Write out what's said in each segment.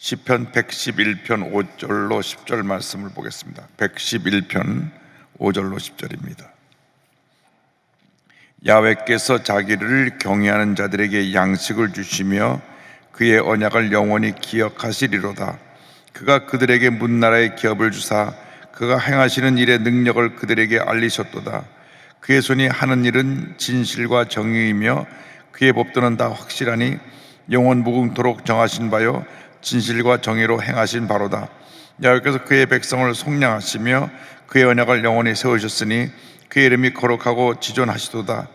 시편 111편 5절로 10절 말씀을 보겠습니다. 111편 5절로 10절입니다. 야훼께서 자기를 경외하는 자들에게 양식을 주시며 그의 언약을 영원히 기억하시리로다. 그가 그들에게 문나라의 기업을 주사 그가 행하시는 일의 능력을 그들에게 알리셨도다. 그의 손이 하는 일은 진실과 정의이며 그의 법도는 다 확실하니 영원 무궁토록 정하신 바요 진실과 정의로 행하신 바로다. 야훼께서 그의 백성을 속량하시며 그의 언약을 영원히 세우셨으니 그의 이름이 거룩하고 지존하시도다.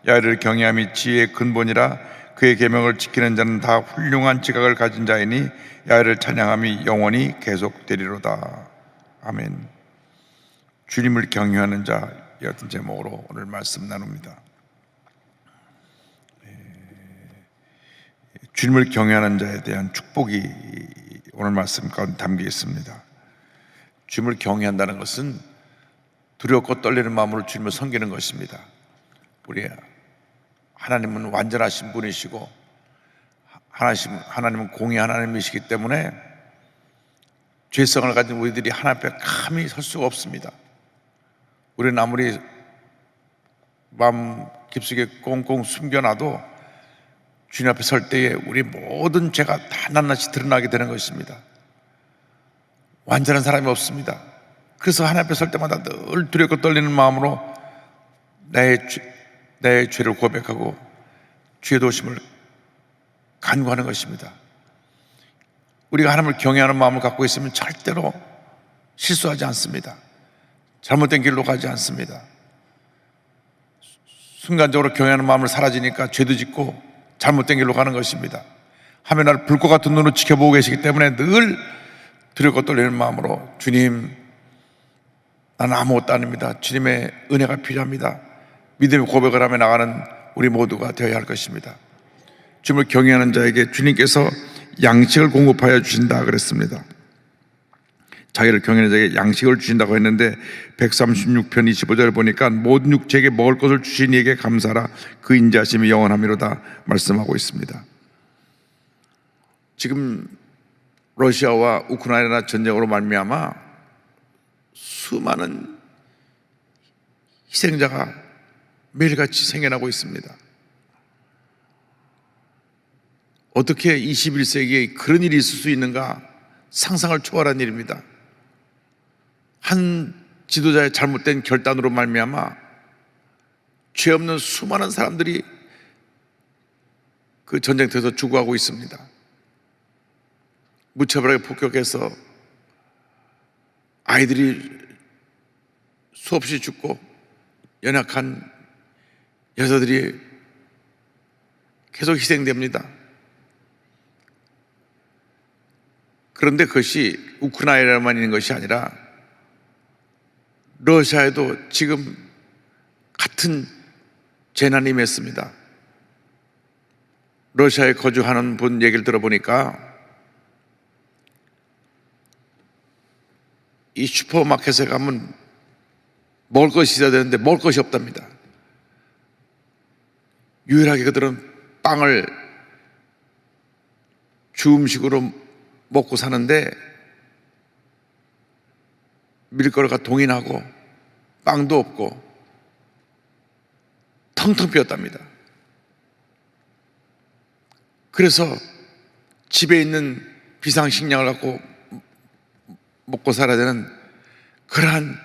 야훼를 경외함이 지혜의 근본이라 그의 계명을 지키는 자는 다 훌륭한 지각을 가진 자이니 야훼를 찬양함이 영원히 계속되리로다. 아멘. 주님을 경외하는 자 이었던 제목으로 오늘 말씀 나눕니다. 주님을 경외하는 자에 대한 축복이 오늘 말씀 가운데 담겨 있습니다. 주님을 경외한다는 것은 두렵고 떨리는 마음으로 주님을 섬기는 것입니다. 우리 하나님은 완전하신 분이시고 하나님은 공의 하나님이시기 때문에 죄성을 가진 우리들이 하나님 앞에 감히 설 수가 없습니다. 우리는 아무리 마음 깊숙이 꽁꽁 숨겨놔도 주님 앞에 설 때에 우리 모든 죄가 다 낱낱이 드러나게 되는 것입니다. 완전한 사람이 없습니다. 그래서 하나님 앞에 설 때마다 늘 두렵고 떨리는 마음으로 내 죄를 고백하고 주의 도우심을 간구하는 것입니다. 우리가 하나님을 경외하는 마음을 갖고 있으면 절대로 실수하지 않습니다. 잘못된 길로 가지 않습니다. 순간적으로 경외하는 마음을 사라지니까 죄도 짓고 잘못된 길로 가는 것입니다. 하면 나를 불꽃 같은 눈으로 지켜보고 계시기 때문에 늘 두렵고 떨리는 마음으로 주님, 나는 아무것도 아닙니다. 주님의 은혜가 필요합니다. 믿음의 고백을 하며 나가는 우리 모두가 되어야 할 것입니다. 주님을 경외하는 자에게 주님께서 양식을 공급하여 주신다 그랬습니다. 자기를 경외하는 자에게 양식을 주신다고 했는데 136편 25절 보니까 모든 육체에게 먹을 것을 주신 이에게 감사하라 그 인자하심이 영원함이로다 말씀하고 있습니다. 지금 러시아와 우크라이나 전쟁으로 말미암아 수많은 희생자가 매일같이 생겨나고 있습니다. 어떻게 21세기에 그런 일이 있을 수 있는가 상상을 초월한 일입니다. 한 지도자의 잘못된 결단으로 말미암아 죄 없는 수많은 사람들이 그 전쟁터에서 죽어가고 있습니다. 무차별하게 폭격해서 아이들이 수없이 죽고 연약한 여자들이 계속 희생됩니다. 그런데 그것이 우크라이나에만 있는 것이 아니라 러시아에도 지금 같은 재난이 임했습니다. 러시아에 거주하는 분 얘기를 들어보니까 이 슈퍼마켓에 가면 먹을 것이 있어야 되는데 먹을 것이 없답니다. 유일하게 그들은 빵을 주 음식으로 먹고 사는데 밀가루가 동인하고 빵도 없고 텅텅 비었답니다. 그래서 집에 있는 비상식량을 갖고 먹고 살아야 되는 그러한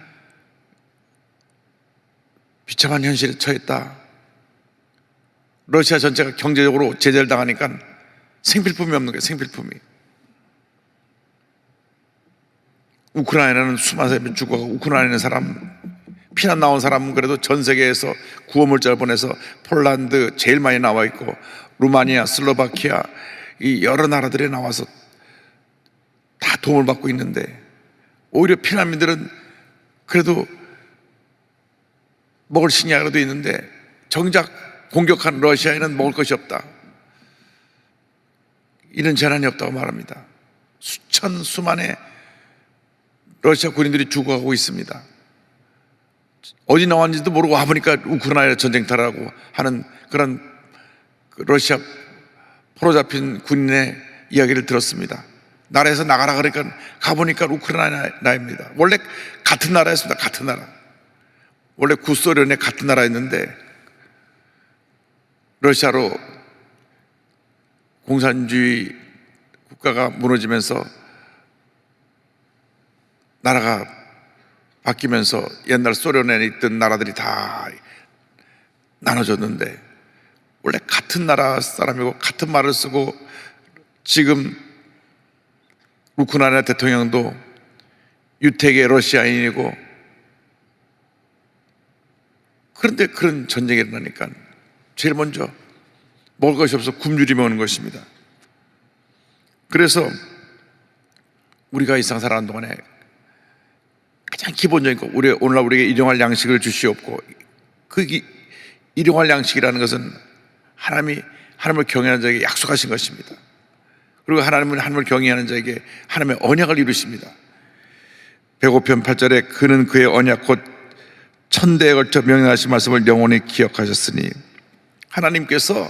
비참한 현실에 처했다. 러시아 전체가 경제적으로 제재를 당하니까 생필품이 없는 거예요. 생필품이. 우크라이나는 수많은 사람이 죽어가고 우크라이나 있는 사람, 피난 나온 사람은 그래도 전 세계에서 구호물자를 보내서 폴란드 제일 많이 나와 있고 루마니아, 슬로바키아 이 여러 나라들에 나와서 다 도움을 받고 있는데 오히려 피난민들은 그래도 먹을 식량이라도 있는데 정작 공격한 러시아에는 먹을 것이 없다. 이런 재난이 없다고 말합니다. 수만의 러시아 군인들이 죽어가고 있습니다. 어디 나왔는지도 모르고 와보니까 우크라이나 전쟁터라고 하는 그런 러시아 포로 잡힌 군인의 이야기를 들었습니다. 나라에서 나가라 그러니까 가보니까 우크라이나입니다. 원래 같은 나라였습니다. 같은 나라. 원래 구소련의 같은 나라였는데 러시아로 공산주의 국가가 무너지면서 나라가 바뀌면서 옛날 소련에 있던 나라들이 다 나눠졌는데 원래 같은 나라 사람이고 같은 말을 쓰고, 지금 우크라이나 대통령도 유택의 러시아인이고, 그런데 그런 전쟁이 일어나니까 제일 먼저 먹을 것이 없어 굶주리 먹는 것입니다. 그래서 우리가 이 세상 살아가는 동안에 가장 기본적인 거, 오늘날 우리에게 일용할 양식을 주시옵고, 그 일용할 양식이라는 것은 하나님을 경외하는 자에게 약속하신 것입니다. 그리고 하나님을 경외하는 자에게 하나님의 언약을 이루십니다. 105편 8절에 그는 그의 언약 곧 천대에 걸쳐 명령하신 말씀을 영원히 기억하셨으니, 하나님께서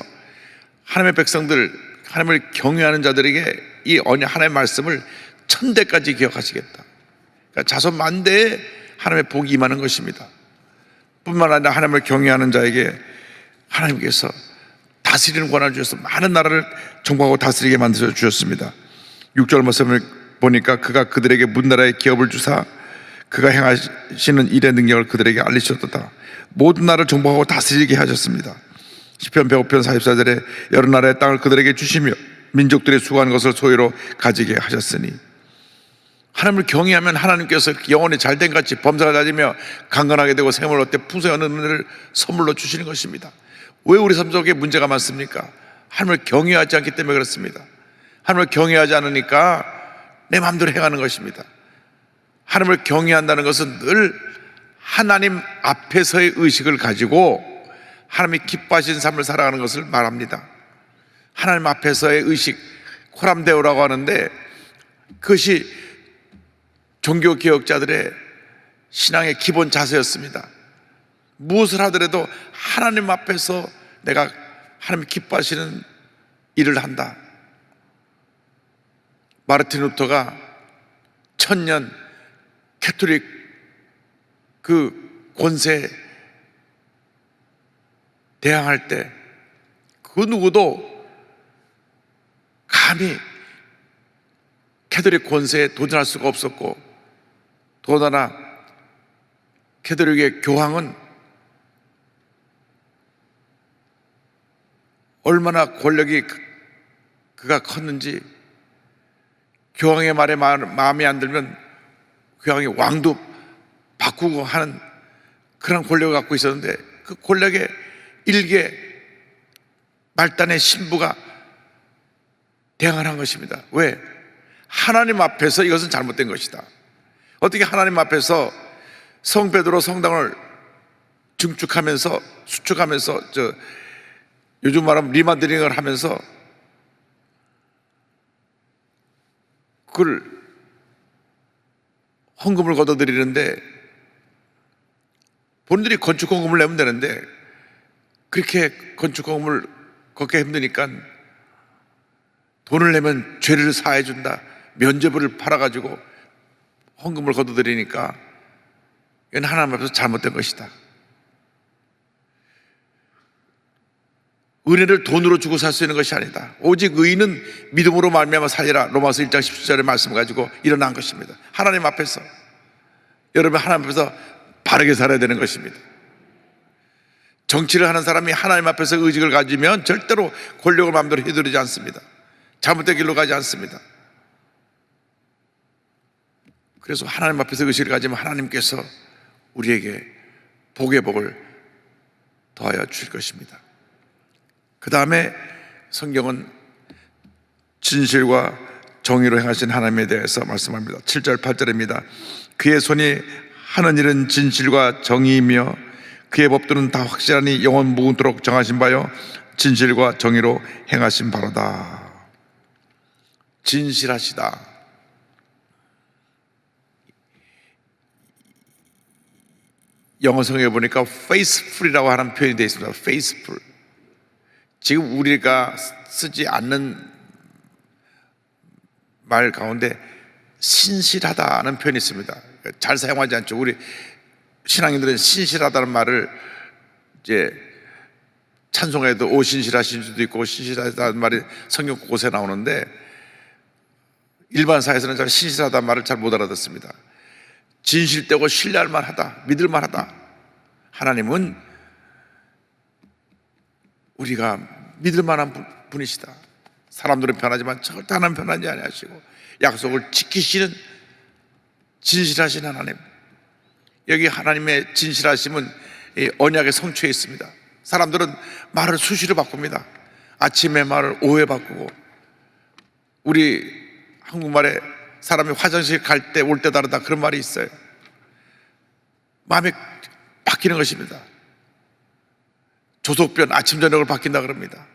하나님의 백성들, 하나님을 경외하는 자들에게 이 언약, 하나님의 말씀을 천대까지 기억하시겠다. 그러니까 자손 만대에 하나님의 복이 임하는 것입니다. 뿐만 아니라 하나님을 경외하는 자에게 하나님께서 다스리는 권한을 주셔서 많은 나라를 정복하고 다스리게 만들어 주셨습니다. 6절 말씀을 보니까 그가 그들에게 문나라의 기업을 주사 그가 행하시는 일의 능력을 그들에게 알리셨도다. 모든 나라를 정복하고 다스리게 하셨습니다. 시편 105편 44절에 여러 나라의 땅을 그들에게 주시며 민족들이 수고하는 것을 소유로 가지게 하셨으니, 하나님을 경외하면 하나님께서 영혼이 잘된 같이 범사가 잦으며 강건하게 되고 생을 얻되 풍성한 은혜를 선물로 주시는 것입니다. 왜 우리 삶 속에 문제가 많습니까? 하나님을 경외하지 않기 때문에 그렇습니다. 하나님을 경외하지 않으니까 내 마음대로 행하는 것입니다. 하나님을 경외한다는 것은 늘 하나님 앞에서의 의식을 가지고 하나님이 기뻐하신 삶을 살아가는 것을 말합니다. 하나님 앞에서의 의식, 코람데오라고 하는데, 그것이 종교개혁자들의 신앙의 기본 자세였습니다. 무엇을 하더라도 하나님 앞에서 내가 하나님 기뻐하시는 일을 한다. 마르틴 루터가 1000년 캐톨릭 그 권세에 대항할 때 그 누구도 감히 캐톨릭 권세에 도전할 수가 없었고, 더더나 캐톨릭의 교황은 얼마나 권력이 그가 컸는지, 교황의 말에 마음에 안 들면 교황이 왕도 바꾸고 하는 그런 권력을 갖고 있었는데, 그 권력의 일개 말단의 신부가 대항을 한 것입니다. 왜? 하나님 앞에서 이것은 잘못된 것이다. 어떻게 하나님 앞에서 성 베드로 성당을 증축하면서 수축하면서 요즘 말하면 리마데링을 하면서 그걸 헌금을 걷어들이는데, 본인들이 건축 헌금을 내면 되는데 그렇게 건축 헌금을 걷기 힘드니까 돈을 내면 죄를 사해 준다, 면죄부를 팔아가지고 헌금을 걷어들이니까 이건 하나님 앞에서 잘못된 것이다. 은혜를 돈으로 주고 살 수 있는 것이 아니다. 오직 의인은 믿음으로 말미암아 살리라, 로마서 1장 17절의 말씀을 가지고 일어난 것입니다. 하나님 앞에서, 여러분 하나님 앞에서 바르게 살아야 되는 것입니다. 정치를 하는 사람이 하나님 앞에서 의식을 가지면 절대로 권력을 마음대로 휘두르지 않습니다. 잘못된 길로 가지 않습니다. 그래서 하나님 앞에서 의식을 가지면 하나님께서 우리에게 복의 복을 더하여 주실 것입니다. 그 다음에 성경은 진실과 정의로 행하신 하나님에 대해서 말씀합니다. 7절 8절입니다. 그의 손이 하는 일은 진실과 정의이며 그의 법도는 다 확실하니 영원 무궁토록 정하신 바요 진실과 정의로 행하신 바로다. 진실하시다. 영어 성경에 보니까 faithful이라고 하는 표현이 되어 있습니다. faithful. 지금 우리가 쓰지 않는 말 가운데 신실하다는 표현이 있습니다. 잘 사용하지 않죠. 우리 신앙인들은 신실하다는 말을 이제 찬송에도 오신실하신 수도 있고 신실하다는 말이 성경 곳에 나오는데 일반 사회에서는 잘 신실하다는 말을 잘 못 알아듣습니다. 진실되고 신뢰할 만하다, 믿을 만하다. 하나님은 우리가 믿을 만한 분이시다. 사람들은 변하지만 절대 하나님 변하지 아니하시고 약속을 지키시는 진실하신 하나님. 여기 하나님의 진실하심은 이 언약의 성취에 있습니다. 사람들은 말을 수시로 바꿉니다. 아침에 말을 오후에 바꾸고, 우리 한국말에 사람이 화장실 갈 때 올 때 다르다 그런 말이 있어요. 마음이 바뀌는 것입니다. 조속변 아침 저녁을 바뀐다 그럽니다.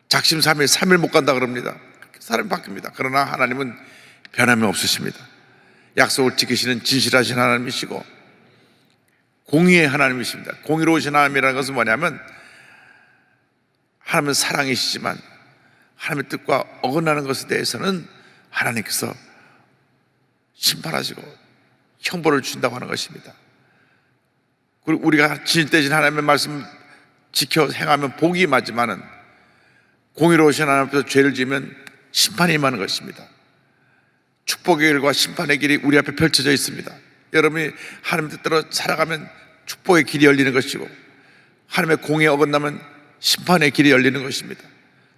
작심삼일 3일 못 간다 그럽니다. 사람이 바뀝니다. 그러나 하나님은 변함이 없으십니다. 약속을 지키시는 진실하신 하나님이시고 공의의 하나님이십니다. 공의로우신 하나님이라는 것은 뭐냐면, 하나님은 사랑이시지만 하나님의 뜻과 어긋나는 것에 대해서는 하나님께서 심판하시고 형벌을 준다고 하는 것입니다. 그리고 우리가 진실되신 하나님의 말씀 지켜 행하면 복이 맞지만은 공의로우신 하나님 앞에서 죄를 지으면 심판이 임하는 것입니다. 축복의 길과 심판의 길이 우리 앞에 펼쳐져 있습니다. 여러분이 하나님 뜻대로 살아가면 축복의 길이 열리는 것이고, 하나님의 공의에 어긋나면 심판의 길이 열리는 것입니다.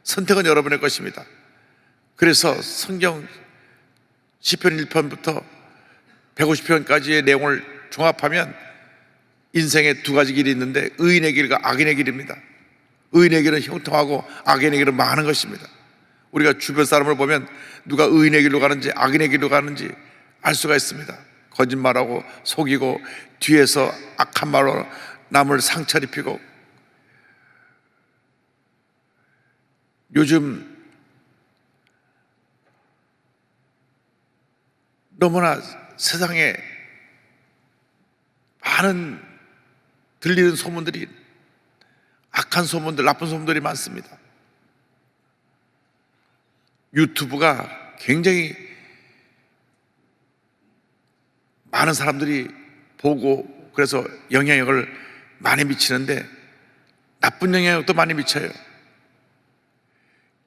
선택은 여러분의 것입니다. 그래서 성경 시편 1편부터 150편까지의 내용을 종합하면 인생에 두 가지 길이 있는데, 의인의 길과 악인의 길입니다. 의인의 길은 형통하고 악인의 길은 망하는 것입니다. 우리가 주변 사람을 보면 누가 의인의 길로 가는지 악인의 길로 가는지 알 수가 있습니다. 거짓말하고 속이고 뒤에서 악한 말로 남을 상처를 입히고. 요즘 너무나 세상에 많은 들리는 소문들이, 악한 소문들, 나쁜 소문들이 많습니다. 유튜브가 굉장히 많은 사람들이 보고 그래서 영향력을 많이 미치는데 나쁜 영향력도 많이 미쳐요.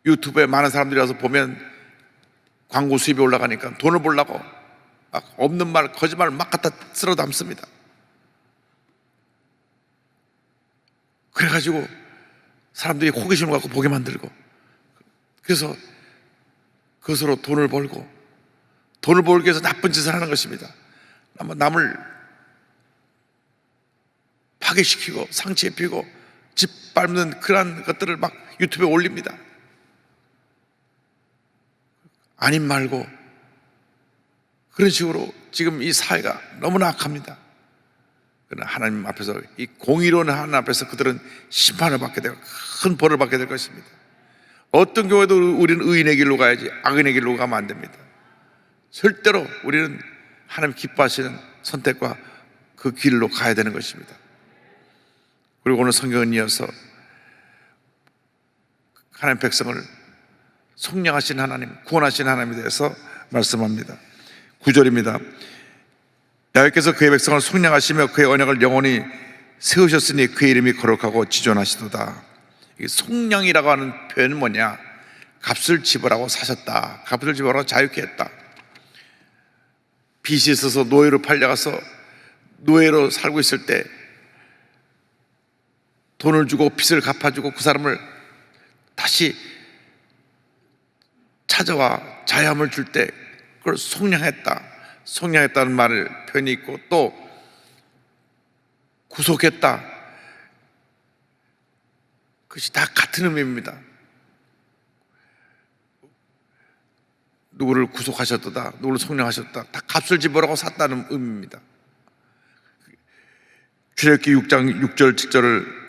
유튜브에 많은 사람들이 와서 보면 광고 수입이 올라가니까 돈을 벌려고 막 없는 말, 거짓말을 막 갖다 쓸어 담습니다. 그래가지고 사람들이 호기심을 갖고 보게 만들고, 그래서 그것으로 돈을 벌고, 돈을 벌기 위해서 나쁜 짓을 하는 것입니다. 남을 파괴시키고 상처 입히고 짓밟는 그러한 것들을 막 유튜브에 올립니다. 아님 말고 그런 식으로 지금 이 사회가 너무나 악합니다. 그러나 하나님 앞에서, 이 공의로운 하나님 앞에서 그들은 심판을 받게 되고 큰 벌을 받게 될 것입니다. 어떤 경우에도 우리는 의인의 길로 가야지 악인의 길로 가면 안 됩니다. 절대로 우리는 하나님 기뻐하시는 선택과 그 길로 가야 되는 것입니다. 그리고 오늘 성경은 이어서 하나님 백성을 속량하신 하나님, 구원하신 하나님에 대해서 말씀합니다. 9절입니다. 야훼께서 그의 백성을 속량하시며 그의 언약을 영원히 세우셨으니 그의 이름이 거룩하고 지존하시도다. 이 속량이라고 하는 표현은 뭐냐? 값을 지불하고 사셨다. 값을 지불하고 자유케 했다. 빚이 있어서 노예로 팔려가서 노예로 살고 있을 때 돈을 주고 빚을 갚아주고 그 사람을 다시 찾아와 자유함을 줄 때 그걸 속량했다. 속량했다는 말을 표현이 있고, 또 구속했다. 그것이 다 같은 의미입니다. 누구를 구속하셨다, 누구를 속량하셨다, 다 값을 지불하고 샀다는 의미입니다. 출애굽기 6장 6절 7절을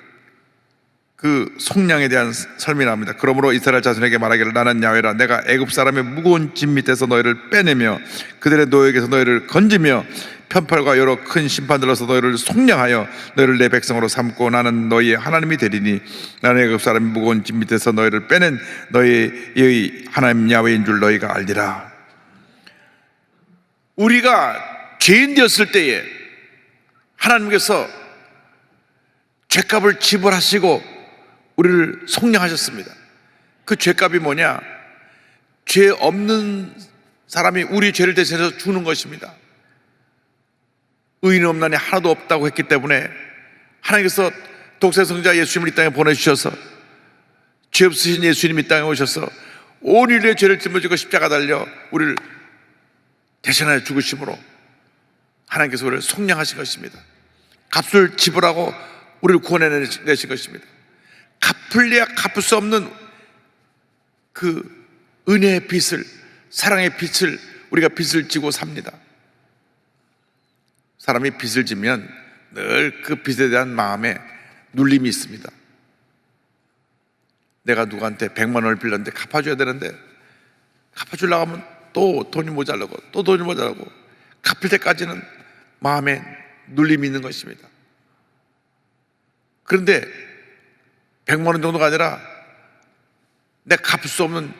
그 속량에 대한 설명이 나옵니다. 그러므로 이스라엘 자손에게 말하기를 나는 야훼라 내가 애굽 사람의 무거운 짐 밑에서 너희를 빼내며 그들의 노예에게서 너희를 건지며 편팔과 여러 큰 심판들로서 너희를 속량하여 너희를 내 백성으로 삼고 나는 너희의 하나님이 되리니 나는 애굽 사람의 무거운 짐 밑에서 너희를 빼낸 너희의 하나님 야훼인 줄 너희가 알리라. 우리가 죄인 되었을 때에 하나님께서 죄값을 지불하시고 우리를 속량하셨습니다. 그 죄값이 뭐냐? 죄 없는 사람이 우리 죄를 대신해서 주는 것입니다. 의인 없나니 하나도 없다고 했기 때문에 하나님께서 독생성자 예수님을 이 땅에 보내주셔서 죄 없으신 예수님이 이 땅에 오셔서 온 인류의 죄를 짊어지고 십자가 달려 우리를 대신하여 죽으심으로 하나님께서 우리를 속량하신 것입니다. 값을 지불하고 우리를 구원해내신 것입니다. 갚을래야 갚을 수 없는 그 은혜의 빚을, 사랑의 빚을, 우리가 빚을 지고 삽니다. 사람이 빚을 지면 늘 그 빚에 대한 마음에 눌림이 있습니다. 내가 누구한테 100만 원을 빌렸는데 갚아줘야 되는데 갚아주려고 하면 또 돈이 모자라고 또 돈이 모자라고 갚을 때까지는 마음에 눌림이 있는 것입니다. 그런데 100만 원 정도가 아니라 내가 갚을 수 없는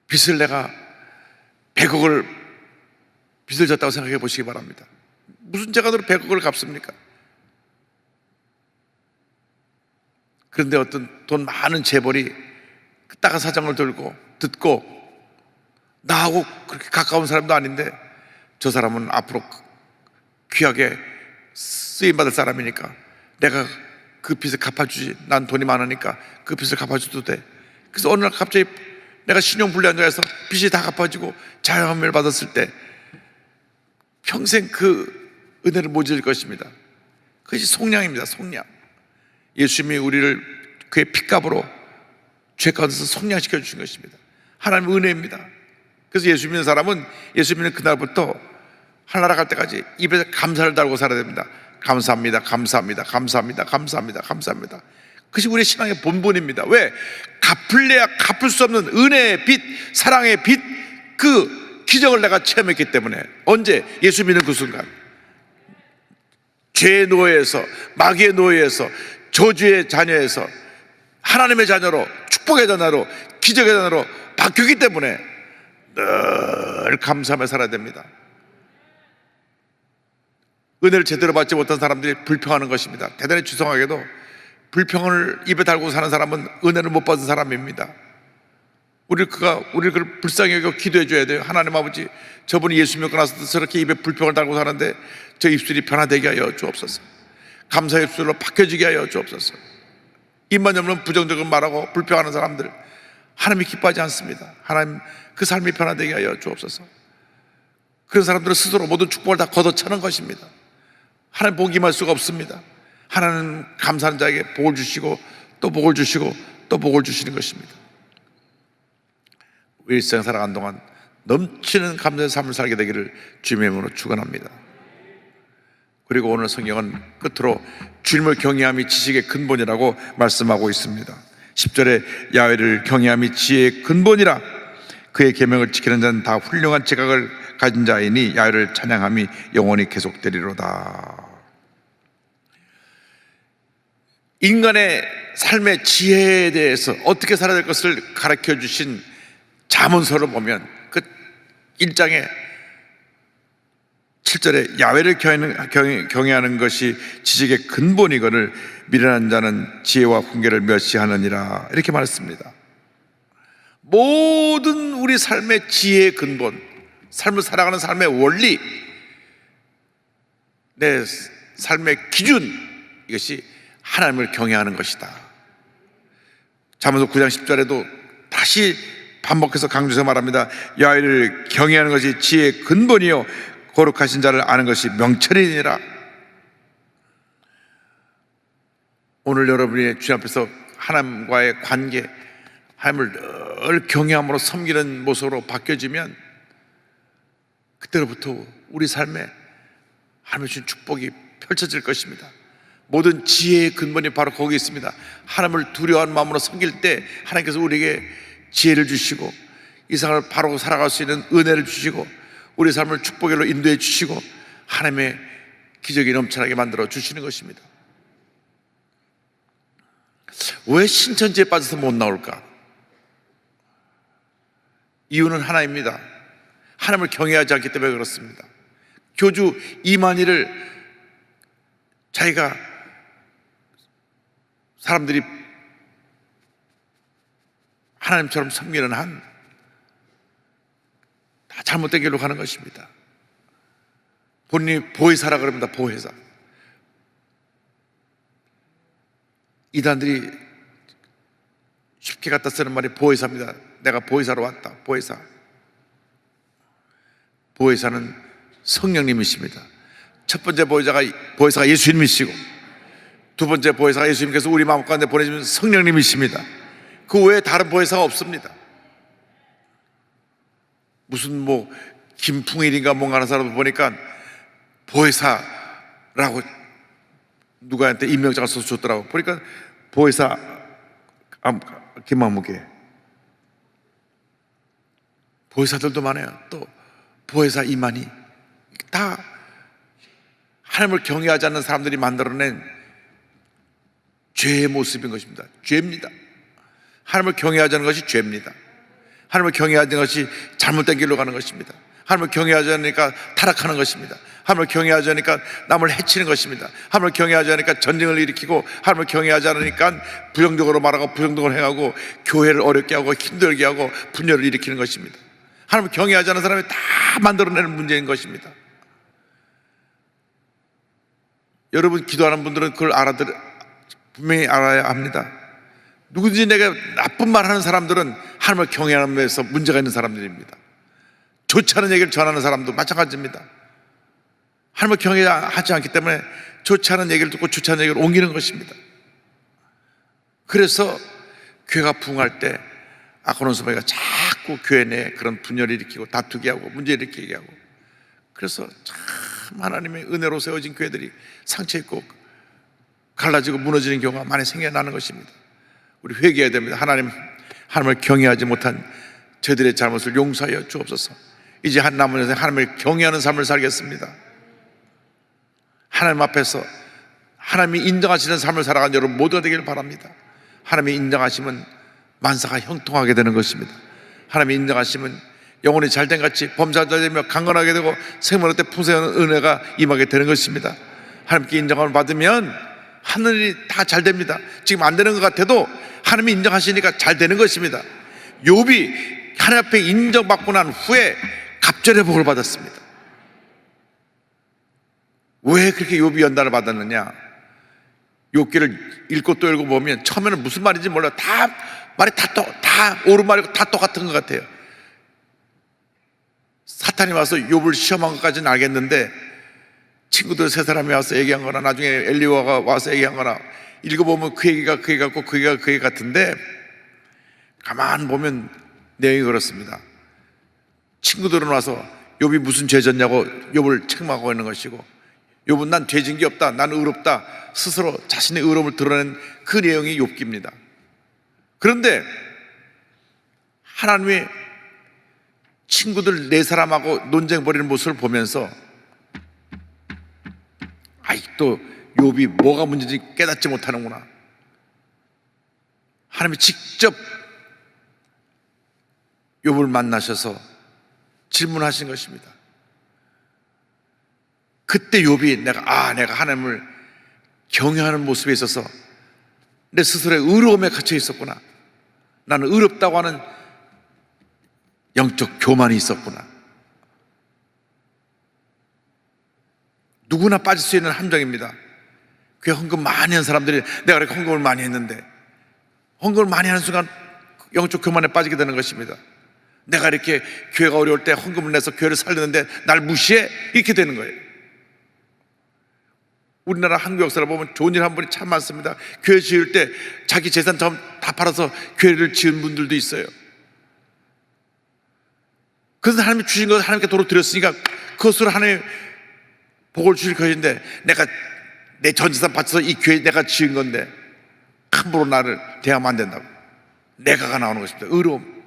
빚을 내가 100억을 빚을 졌다고 생각해 보시기 바랍니다. 무슨 죄가 너로 100억을 갚습니까? 그런데 어떤 돈 많은 재벌이 따가 사정을 듣고 나하고 그렇게 가까운 사람도 아닌데 저 사람은 앞으로 귀하게 쓰임받을 사람이니까 내가 그 빚을 갚아주지. 난 돈이 많으니까 그 빚을 갚아줘도 돼. 그래서 어느 날 갑자기 내가 신용불량자에서 빚이 다 갚아지고 자영업을 받았을 때 평생 그 은혜를 못 잊을 것입니다. 그것이 속량입니다. 속량. 예수님이 우리를 그의 핏값으로 죄 가운데서 속량시켜 주신 것입니다. 하나님의 은혜입니다. 그래서 예수 믿는 사람은 예수 믿는 그날부터 하늘나라 갈 때까지 입에 감사를 달고 살아야 됩니다. 감사합니다, 감사합니다, 감사합니다, 감사합니다, 감사합니다. 그것이 우리의 신앙의 본분입니다. 왜? 갚을래야 갚을 수 없는 은혜의 빚, 사랑의 빚, 그 기적을 내가 체험했기 때문에. 언제? 예수 믿는 그 순간. 죄의 노예에서, 마귀의 노예에서, 저주의 자녀에서 하나님의 자녀로, 축복의 자녀로, 기적의 자녀로 바뀌기 때문에 늘 감사하며 살아야 됩니다. 은혜를 제대로 받지 못한 사람들이 불평하는 것입니다. 대단히 죄송하게도 불평을 입에 달고 사는 사람은 은혜를 못 받은 사람입니다. 우리를 불쌍히 여겨 기도해 줘야 돼요. 하나님 아버지, 저분이 예수 믿고 나서 저렇게 입에 불평을 달고 사는데 저 입술이 변화되게 하여 주옵소서. 감사의 입술로 바뀌어지게 하여 주옵소서. 입만 열면 부정적으로 말하고 불평하는 사람들 하나님이 기뻐하지 않습니다. 하나님 그 삶이 변화되게 하여 주옵소서. 그런 사람들은 스스로 모든 축복을 다 걷어차는 것입니다. 하나님 복임할 수가 없습니다. 하나님 감사하는 자에게 복을 주시고 또 복을 주시고 또 복을 주시는 것입니다. 일생 살아간 동안 넘치는 감사의 삶을 살게 되기를 주님의 이름으로 축원합니다. 그리고 오늘 성경은 끝으로 주님을 경외함이 지식의 근본이라고 말씀하고 있습니다. 10절에 야훼를 경외함이 지혜의 근본이라, 그의 계명을 지키는 자는 다 훌륭한 지각을 가진 자이니 야훼를 찬양함이 영원히 계속되리로다. 인간의 삶의 지혜에 대해서 어떻게 살아야 될 것을 가르쳐 주신 잠언서를 보면 그 1장에 7절에 야훼를 경외하는 것이 지식의 근본이거늘 미련한 자는 지혜와 훈계를 멸시하느니라, 이렇게 말했습니다. 모든 우리 삶의 지혜의 근본, 삶을 살아가는 삶의 원리, 내 삶의 기준, 이것이 하나님을 경외하는 것이다. 잠언서 9장 10절에도 다시 반복해서 강조해서 말합니다. 야훼를 경외하는 것이 지혜의 근본이요 거룩하신 자를 아는 것이 명철이니라. 오늘 여러분이 주님 앞에서 하나님과의 관계, 하나님을 늘 경외함으로 섬기는 모습으로 바뀌어지면 그때로부터 우리 삶에 하나님의 주신 축복이 펼쳐질 것입니다. 모든 지혜의 근본이 바로 거기 있습니다. 하나님을 두려워하는 마음으로 섬길 때 하나님께서 우리에게 지혜를 주시고 이 세상을 바로 살아갈 수 있는 은혜를 주시고 우리 삶을 축복으로 인도해 주시고 하나님의 기적이 넘쳐나게 만들어 주시는 것입니다. 왜 신천지에 빠져서 못 나올까? 이유는 하나입니다. 하나님을 경외하지 않기 때문에 그렇습니다. 교주 이만희를 자기가 사람들이 하나님처럼 섬기는 한 다 잘못된 길로 가는 것입니다. 본인이 보혜사라 그럽니다. 보혜사. 이단들이 쉽게 갖다 쓰는 말이 보혜사입니다. 내가 보혜사로 왔다. 보혜사. 보혜사는 성령님이십니다. 첫 번째 보혜사가 예수님이시고, 두 번째 보혜사가 예수님께서 우리 마음 가운데 보내주신 성령님이십니다. 그 외에 다른 보혜사가 없습니다. 무슨 김풍일인가 뭔가 하는 사람을 보니까 보혜사라고 누구한테 임명장을 써서 줬더라고. 보니까 보혜사 김만무게. 보혜사들도 많아요. 또 보혜사 이만희. 다 하나님을 경외하지 않는 사람들이 만들어낸 죄의 모습인 것입니다. 죄입니다. 하나님을 경외하지 않는 것이 죄입니다. 하나님을 경외하지 않는 것이 잘못된 길로 가는 것입니다. 하나님을 경외하지 않으니까 타락하는 것입니다. 하나님을 경외하지 않으니까 남을 해치는 것입니다. 하나님을 경외하지 않으니까 전쟁을 일으키고, 하나님을 경외하지 않으니까 부정적으로 말하고 부정적으로 행하고 교회를 어렵게 하고 힘들게 하고 분열을 일으키는 것입니다. 하나님을 경외하지 않는 사람이 다 만들어내는 문제인 것입니다. 여러분 기도하는 분들은 그걸 분명히 알아야 합니다. 누구든지 내가 나쁜 말 하는 사람들은 하나님을 경외하는 면에서 문제가 있는 사람들입니다. 좋지 않은 얘기를 전하는 사람도 마찬가지입니다. 하나님을 경외하지 않기 때문에 좋지 않은 얘기를 듣고 좋지 않은 얘기를 옮기는 것입니다. 그래서 교회가 부흥할 때 아코는 소매가 자꾸 교회 내에 그런 분열을 일으키고 다투게 하고 문제를 일으키게 하고, 그래서 참 하나님의 은혜로 세워진 교회들이 상처 있고 갈라지고 무너지는 경우가 많이 생겨나는 것입니다. 우리 회개해야 됩니다. 하나님을 경외하지 못한 저희들의 잘못을 용서하여 주옵소서. 이제 한 남은 인생 하나님을 경외하는 삶을 살겠습니다. 하나님 앞에서 하나님이 인정하시는 삶을 살아가는 여러분 모두가 되기를 바랍니다. 하나님이 인정하시면 만사가 형통하게 되는 것입니다. 하나님이 인정하시면 영혼이 잘된 같이 범사자 되며 강건하게 되고 생명의 때 풍성한 은혜가 임하게 되는 것입니다. 하나님께 인정함을 받으면 하늘이 다 잘 됩니다. 지금 안 되는 것 같아도 하나님이 인정하시니까 잘 되는 것입니다. 욥이 하나님 앞에 인정받고 난 후에 갑절의 복을 받았습니다. 왜 그렇게 욥이 연단을 받았느냐? 욥기를 읽고 또 읽어보면 처음에는 무슨 말인지 몰라요. 말이 다 옳은 말이고 다 똑같은 것 같아요. 사탄이 와서 욥을 시험한 것까지는 알겠는데, 친구들 세 사람이 와서 얘기한 거나 나중에 엘리야가 와서 얘기한 거나 읽어보면 그 얘기가 그 얘기 같고 그 얘기가 그 얘기 같은데, 가만 보면 내용이 그렇습니다. 친구들은 와서 욥이 무슨 죄 졌냐고 욥을 책망하고 있는 것이고, 욥은 난 죄 진 게 없다, 난 의롭다, 스스로 자신의 의로움을 드러낸 그 내용이 욥기입니다. 그런데 하나님이 친구들 네 사람하고 논쟁 벌이는 모습을 보면서 아직도 욥이 뭐가 문제인지 깨닫지 못하는구나. 하나님이 직접 욥을 만나셔서 질문하신 것입니다. 그때 욥이 내가 하나님을 경외하는 모습에 있어서 내 스스로의 의로움에 갇혀 있었구나. 나는 의롭다고 하는 영적 교만이 있었구나. 누구나 빠질 수 있는 함정입니다. 교회 헌금 많이 한 사람들이 내가 그렇게 헌금을 많이 했는데, 헌금을 많이 하는 순간 영적 교만에 빠지게 되는 것입니다. 내가 이렇게 교회가 어려울 때 헌금을 내서 교회를 살렸는데 날 무시해? 이렇게 되는 거예요. 우리나라 한국 역사를 보면 좋은 일 한 분이 참 많습니다. 교회 지을 때 자기 재산 다 팔아서 교회를 지은 분들도 있어요. 그래서 하나님이 주신 것을 하나님께 도로 드렸으니까 그것으로 하나님의 복을 주실 것인데, 내가 내 전 재산 바쳐서 이 교회 내가 지은 건데 함부로 나를 대하면 안 된다고. 내가가 나오는 것입니다. 의로움.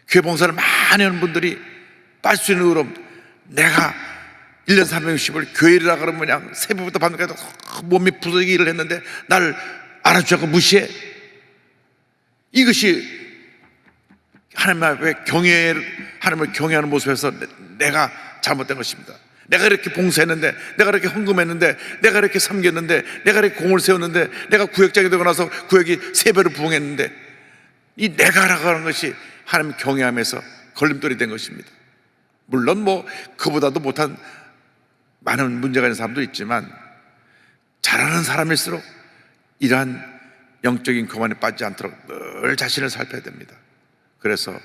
교회 봉사를 많이 하는 분들이 빠질 수 있는 의로움. 내가 1년 360을 교회라 그러면 그냥 새벽부터 밤까지 몸이 부서지게 일을 했는데 나를 알아주지 않고 무시해? 이것이 하나님 앞에 하나님을 경외하는 모습에서 내가 잘못된 것입니다. 내가 이렇게 봉사했는데, 내가 이렇게 헌금했는데, 내가 이렇게 섬겼는데, 내가 이렇게 공을 세웠는데, 내가 구역장이 되고 나서 구역이 3배로 부흥했는데, 이 내가라고 하는 것이 하나님 경외함에서 걸림돌이 된 것입니다. 물론 그보다도 못한 많은 문제가 있는 사람도 있지만, 잘하는 사람일수록 이러한 영적인 교만에 빠지지 않도록 늘 자신을 살펴야 됩니다. 그래서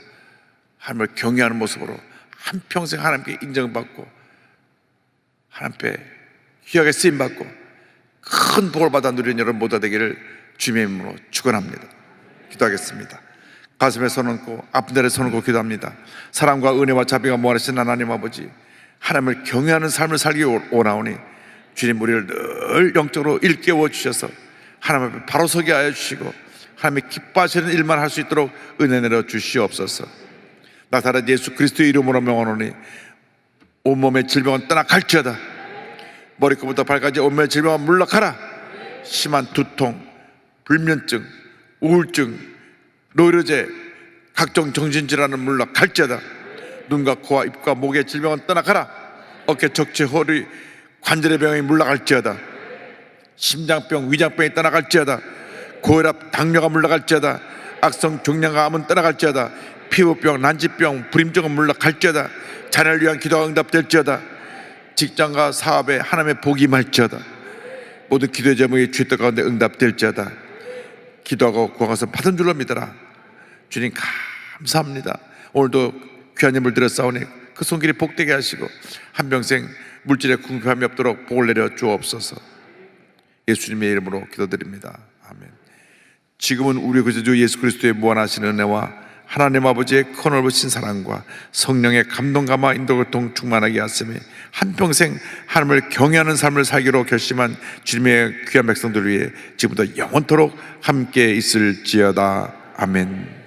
하나님을 경외하는 모습으로 한평생 하나님께 인정받고 하나님께 귀하게 쓰임받고 큰 복을 받아 누리는 여러분 모두 되기를 주님의 이름으로 축원합니다. 기도하겠습니다. 가슴에 손 얹고 아픈 데에 손 얹고 기도합니다. 사랑과 은혜와 자비가 무한하신 하나님 아버지, 하나님을 경외하는 삶을 살기 원하오니 주님 우리를 늘 영적으로 일깨워 주셔서 하나님 앞에 바로 서게 하여 주시고 하나님의 기뻐하시는 일만 할 수 있도록 은혜 내려 주시옵소서. 나사렛 예수 그리스도의 이름으로 명하노니 온몸의 질병은 떠나갈지어다. 머리끝부터 발까지 온몸의 질병은 물러가라. 심한 두통, 불면증, 우울증, 노이로제, 각종 정신질환은 물러갈지어다. 눈과 코와 입과 목의 질병은 떠나가라. 어깨, 척추, 허리, 관절의 병이 물러갈지어다. 심장병, 위장병이 떠나갈지어다. 고혈압, 당뇨가 물러갈지어다. 악성 종양과 암은 떠나갈지어다. 피부병, 난치병, 불임증은 물러갈지어다. 자녀를 위한 기도가 응답될지어다. 직장과 사업에 하나님의 복이 임할지어다. 모든 기도의 제목이 주의 뜻 가운데 응답될지어다. 기도하고 구하고서 받은 줄로 믿어라. 주님 감사합니다. 오늘도 귀한 예물 드렸사오니 그 손길이 복되게 하시고 한평생 물질에 궁핍함이 없도록 복을 내려 주옵소서. 예수님의 이름으로 기도드립니다. 아멘. 지금은 우리 구주 예수 그리스도의 무한하신 은혜와 하나님 아버지의 커넓으신 사랑과 성령의 감동 감화 인도교통 충만하게 하시며 한평생 하나님을 경외하는 삶을 살기로 결심한 주님의 귀한 백성들 위해 지금부터 영원토록 함께 있을지어다. 아멘.